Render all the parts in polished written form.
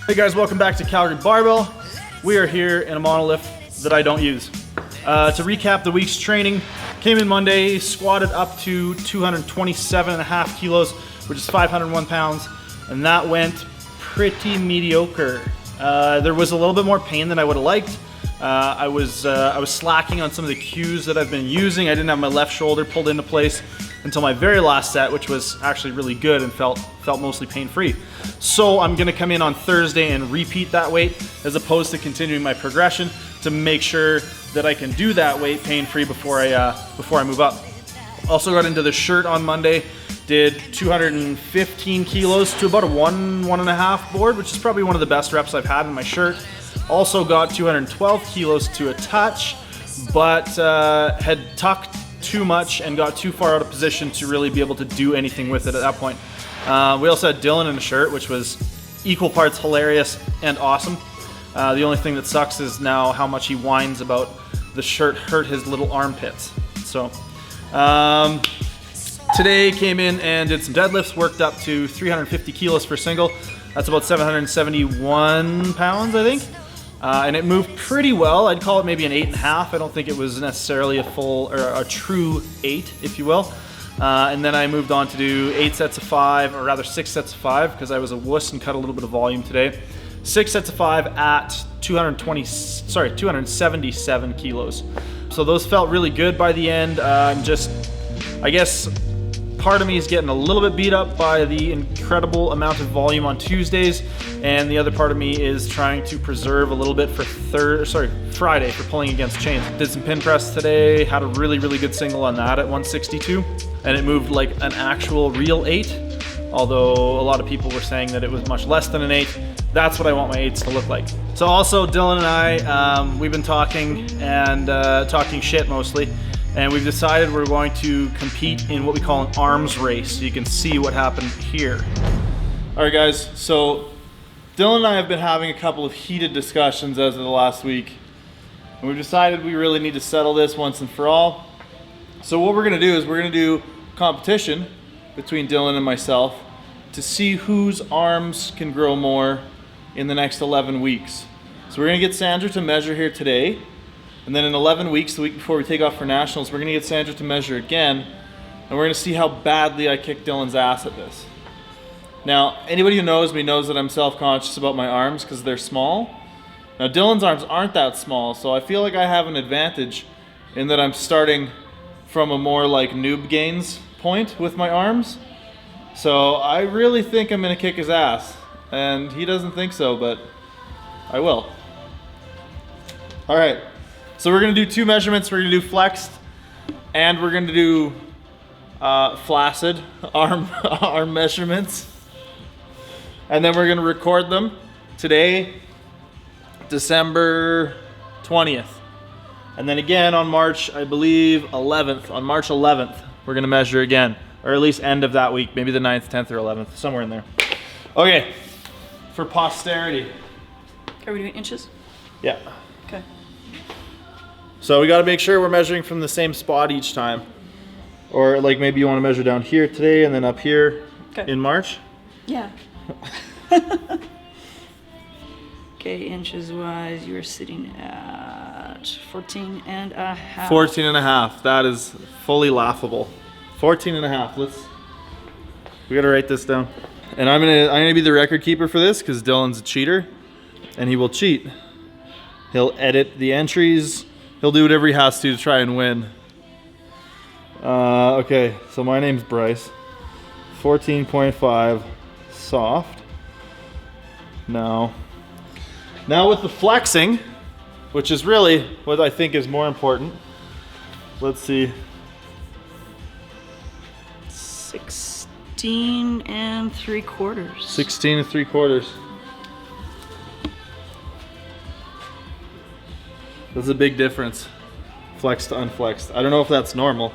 Hey guys, welcome back to Calgary Barbell. We are here in a monolift that I don't use. To recap the week's training, came in Monday, squatted up to 227.5 kilos, which is 501 pounds, and that went pretty mediocre. There was a little bit more pain than I would have liked. I was slacking on some of the cues that I've been using. I didn't have my left shoulder pulled into place until my very last set, which was actually really good and felt mostly pain-free. So I'm gonna come in on Thursday and repeat that weight as opposed to continuing my progression to make sure that I can do that weight pain-free before I move up. Also got into the shirt on Monday, did 215 kilos to about a 1.5 board, which is probably one of the best reps I've had in my shirt. Also got 212 kilos to a touch, but had tucked too much and got too far out of position to really be able to do anything with it at that point. We also had Dylan in a shirt, which was equal parts hilarious and awesome. The only thing that sucks is now how much he whines about the shirt hurt his little armpits. So today came in and did some deadlifts, worked up to 350 kilos for single. That's about 771 pounds, I think. And it moved pretty well. I'd call it maybe an 8.5. I don't think it was necessarily a full or a true 8, if you will. And then I moved on to do 8 sets of 5, or rather 6 sets of 5, because I was a wuss and cut a little bit of volume today. 6 sets of 5 at 277 kilos. So those felt really good by the end. I guess part of me is getting a little bit beat up by the incredible amount of volume on Tuesdays, and the other part of me is trying to preserve a little bit for Friday for pulling against chains. Did some pin press today, had a really good single on that at 162, and it moved like an actual real 8, although a lot of people were saying that it was much less than an 8. That's what I want my 8s to look like. So also Dylan and I, we've been talking and talking shit mostly, and we've decided we're going to compete in what we call an arms race, so you can see what happened here. All right guys, so Dylan and I have been having a couple of heated discussions as of the last week, and we've decided we really need to settle this once and for all. So what we're gonna do is we're gonna do competition between Dylan and myself to see whose arms can grow more in the next 11 weeks. So we're gonna get Sandra to measure here today, and then in 11 weeks, the week before we take off for nationals, we're gonna get Sandra to measure again, and we're gonna see how badly I kick Dylan's ass at this. Now, anybody who knows me knows that I'm self-conscious about my arms because they're small. Now, Dylan's arms aren't that small, so I feel like I have an advantage in that I'm starting from a more like noob gains point with my arms. So I really think I'm gonna kick his ass, and he doesn't think so, but I will. All right. So we're gonna do 2 measurements. We're gonna do flexed, and we're gonna do flaccid arm measurements. And then we're gonna record them today, December 20th. And then again on March, I believe 11th, on March 11th, we're gonna measure again, or at least end of that week, maybe the 9th, 10th, or 11th, somewhere in there. Okay, for posterity. Are we doing inches? Yeah. Okay. So we got to make sure we're measuring from the same spot each time. Or like maybe you want to measure down here today and then up here in March? Yeah. Okay, inches wise, you are sitting at 14 and a half. 14 and a half. That is fully laughable. 14 and a half. We got to write this down. And I'm gonna be the record keeper for this because Dylan's a cheater and he will cheat. He'll edit the entries. He'll do whatever he has to try and win. Okay, so my name's Bryce. 14.5 soft. Now with the flexing, which is really what I think is more important. Let's see. 16 3/4. 16 3/4. That's a big difference, flexed to unflexed. I don't know if that's normal.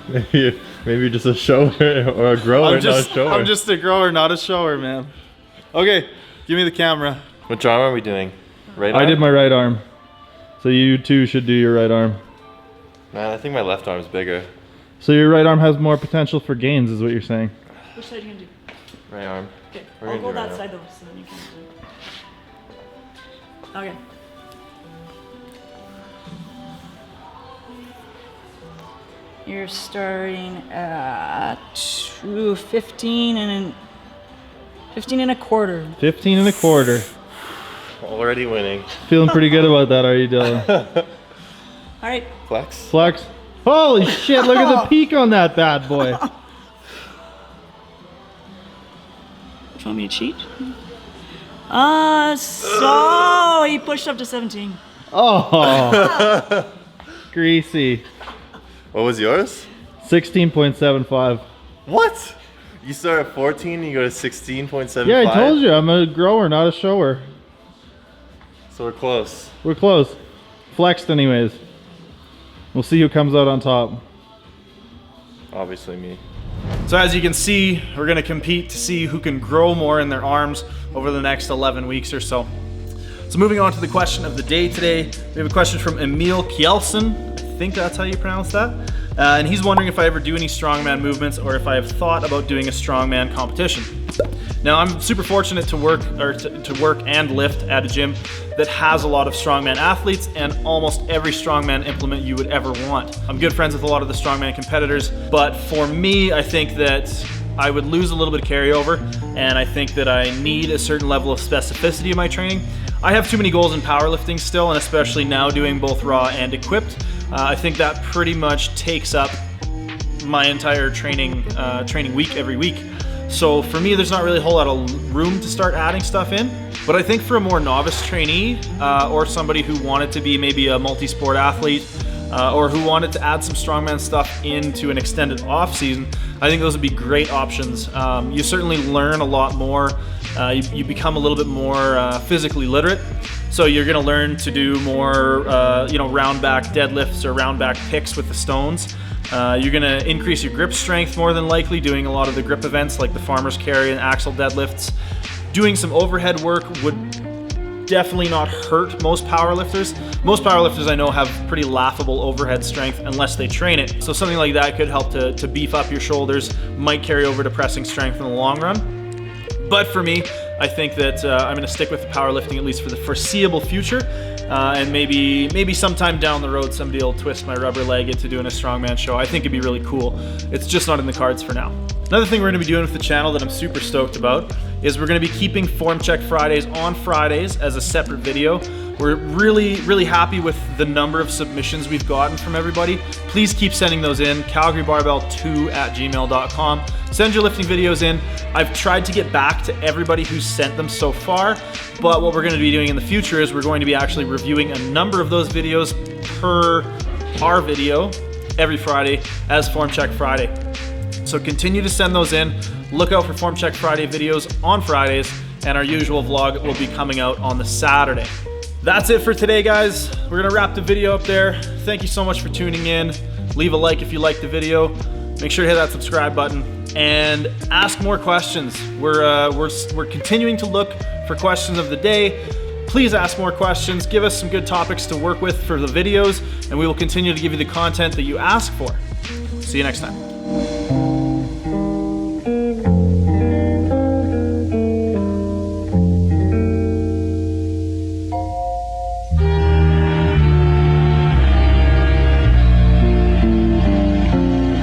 Maybe you're just a shower or a grower, not a shower. I'm just a grower, not a shower, man. Okay, give me the camera. Which arm are we doing? Right arm? I did my right arm. So you too should do your right arm. Man, I think my left arm's bigger. So your right arm has more potential for gains is what you're saying. Which side are you gonna do? Right arm. Okay, We're I'll gonna go do right that now. side though, so then you can. Okay. You're starting at 15 and 15 and a quarter. 15 and a quarter. Already winning. Feeling pretty good about that, are you, Dylan? All right. Flex. Flex. Holy shit, look at the peak on that bad boy. Do you want me to cheat? So he pushed up to 17. Oh. Greasy. What was yours? 16.75. What? You start at 14 and you go to 16.75? Yeah, I told you, I'm a grower, not a shower. So we're close. We're close. Flexed anyways. We'll see who comes out on top. Obviously me. So as you can see, we're gonna compete to see who can grow more in their arms over the next 11 weeks or so. So moving on to the question of the day today, we have a question from Emil Kjelsen. I think that's how you pronounce that. And he's wondering if I ever do any strongman movements or if I have thought about doing a strongman competition. Now I'm super fortunate to work and lift at a gym that has a lot of strongman athletes and almost every strongman implement you would ever want. I'm good friends with a lot of the strongman competitors, but for me, I think that I would lose a little bit of carryover, and I think that I need a certain level of specificity in my training. I have too many goals in powerlifting still, and especially now doing both raw and equipped. I think that pretty much takes up my entire training week every week. So for me, there's not really a whole lot of room to start adding stuff in. But I think for a more novice trainee or somebody who wanted to be maybe a multi-sport athlete or who wanted to add some strongman stuff into an extended off season, I think those would be great options. You certainly learn a lot more. You become a little bit more physically literate. So you're gonna learn to do more round back deadlifts or round back picks with the stones. You're gonna increase your grip strength more than likely, doing a lot of the grip events like the farmer's carry and axle deadlifts. Doing some overhead work would definitely not hurt most powerlifters. Most powerlifters I know have pretty laughable overhead strength unless they train it. So something like that could help to beef up your shoulders, might carry over to pressing strength in the long run. But for me, I think that I'm gonna stick with the powerlifting at least for the foreseeable future. And maybe sometime down the road somebody will twist my rubber leg into doing a strongman show. I think it'd be really cool. It's just not in the cards for now. Another thing we're gonna be doing with the channel that I'm super stoked about is we're gonna be keeping Form Check Fridays on Fridays as a separate video. We're really happy with the number of submissions we've gotten from everybody. Please keep sending those in, calgarybarbell2@gmail.com. Send your lifting videos in. I've tried to get back to everybody who's sent them so far, but what we're gonna be doing in the future is we're going to be actually reviewing a number of those videos per our video every Friday as Form Check Friday. So continue to send those in. Look out for Form Check Friday videos on Fridays, and our usual vlog will be coming out on the Saturday. That's it for today, guys. We're gonna wrap the video up there. Thank you so much for tuning in. Leave a like if you liked the video. Make sure to hit that subscribe button and ask more questions. We're continuing to look for questions of the day. Please ask more questions. Give us some good topics to work with for the videos, and we will continue to give you the content that you ask for. See you next time.